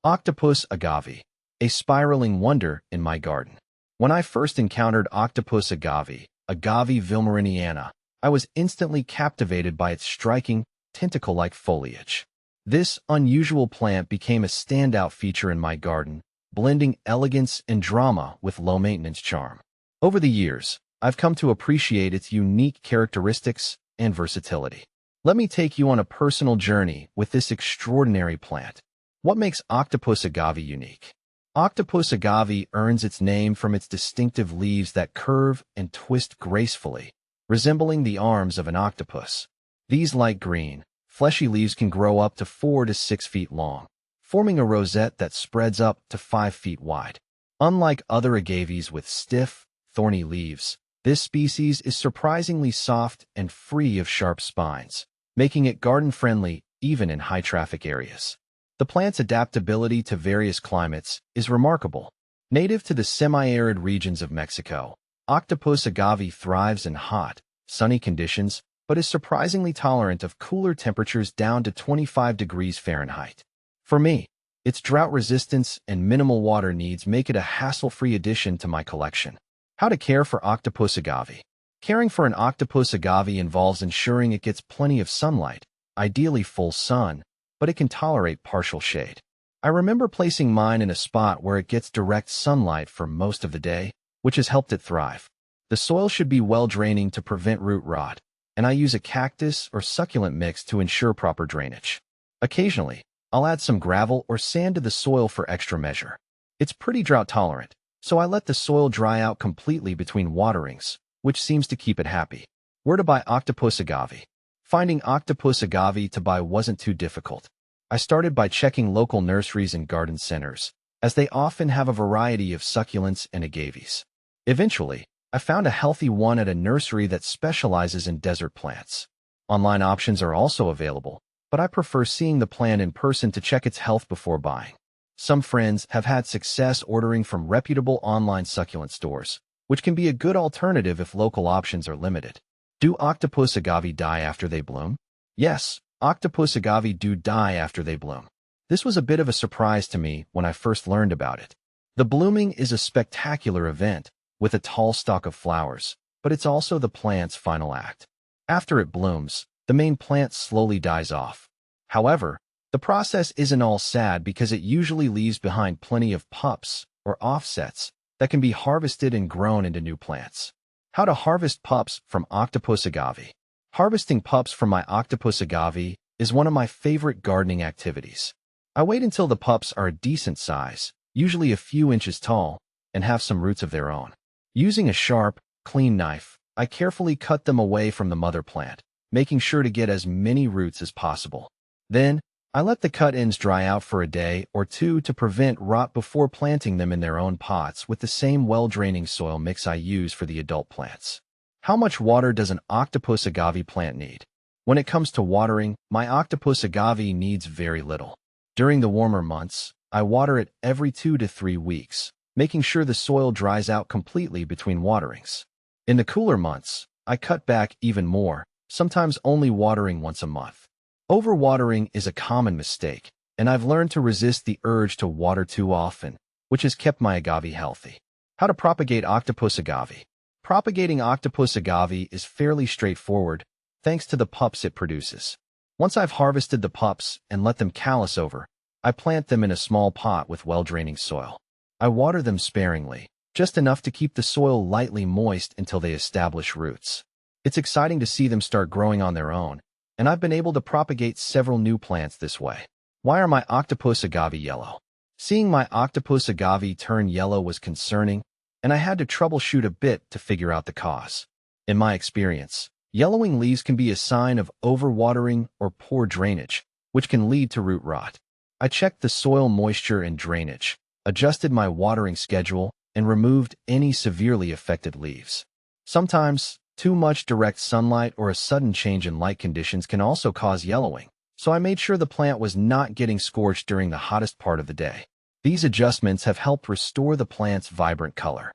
Octopus agave, a spiraling wonder in my garden. When I first encountered Octopus agave, Agave Vilmoriniana, I was instantly captivated by its striking, tentacle-like foliage. This unusual plant became a standout feature in my garden, blending elegance and drama with low-maintenance charm. Over the years, I've come to appreciate its unique characteristics and versatility. Let me take you on a personal journey with this extraordinary plant. What makes Octopus agave unique? Octopus agave earns its name from its distinctive leaves that curve and twist gracefully, resembling the arms of an octopus. These light green, fleshy leaves can grow up to 4 to 6 feet long, forming a rosette that spreads up to 5 feet wide. Unlike other agaves with stiff, thorny leaves, this species is surprisingly soft and free of sharp spines, making it garden-friendly even in high-traffic areas. The plant's adaptability to various climates is remarkable. Native to the semi-arid regions of Mexico, Octopus agave thrives in hot, sunny conditions, but is surprisingly tolerant of cooler temperatures down to 25 degrees Fahrenheit. For me, its drought resistance and minimal water needs make it a hassle-free addition to my collection. How to care for Octopus agave. Caring for an Octopus agave involves ensuring it gets plenty of sunlight, ideally full sun, but it can tolerate partial shade. I remember placing mine in a spot where it gets direct sunlight for most of the day, which has helped it thrive. The soil should be well-draining to prevent root rot, and I use a cactus or succulent mix to ensure proper drainage. Occasionally, I'll add some gravel or sand to the soil for extra measure. It's pretty drought-tolerant, so I let the soil dry out completely between waterings, which seems to keep it happy. Where to buy Octopus agave? Finding Octopus agave to buy wasn't too difficult. I started by checking local nurseries and garden centers, as they often have a variety of succulents and agaves. Eventually, I found a healthy one at a nursery that specializes in desert plants. Online options are also available, but I prefer seeing the plant in person to check its health before buying. Some friends have had success ordering from reputable online succulent stores, which can be a good alternative if local options are limited. Do Octopus agave die after they bloom? Yes, Octopus agave do die after they bloom. This was a bit of a surprise to me when I first learned about it. The blooming is a spectacular event, with a tall stalk of flowers, but it's also the plant's final act. After it blooms, the main plant slowly dies off. However, the process isn't all sad because it usually leaves behind plenty of pups, or offsets, that can be harvested and grown into new plants. How to harvest pups from Octopus agave. Harvesting pups from my Octopus agave is one of my favorite gardening activities. I wait until the pups are a decent size, usually a few inches tall, and have some roots of their own. Using a sharp, clean knife, I carefully cut them away from the mother plant, making sure to get as many roots as possible. Then, I let the cut ends dry out for a day or two to prevent rot before planting them in their own pots with the same well-draining soil mix I use for the adult plants. How much water does an Octopus agave plant need? When it comes to watering, my Octopus agave needs very little. During the warmer months, I water it every 2 to 3 weeks, making sure the soil dries out completely between waterings. In the cooler months, I cut back even more, sometimes only watering once a month. Overwatering is a common mistake, and I've learned to resist the urge to water too often, which has kept my agave healthy. How to propagate Octopus agave. Propagating Octopus agave is fairly straightforward, thanks to the pups it produces. Once I've harvested the pups and let them callus over, I plant them in a small pot with well-draining soil. I water them sparingly, just enough to keep the soil lightly moist until they establish roots. It's exciting to see them start growing on their own, and I've been able to propagate several new plants this way. Why are my Octopus agave yellow? Seeing my Octopus agave turn yellow was concerning, and I had to troubleshoot a bit to figure out the cause. In my experience, yellowing leaves can be a sign of overwatering or poor drainage, which can lead to root rot. I checked the soil moisture and drainage, adjusted my watering schedule, and removed any severely affected leaves. Sometimes, too much direct sunlight or a sudden change in light conditions can also cause yellowing, so I made sure the plant was not getting scorched during the hottest part of the day. These adjustments have helped restore the plant's vibrant color.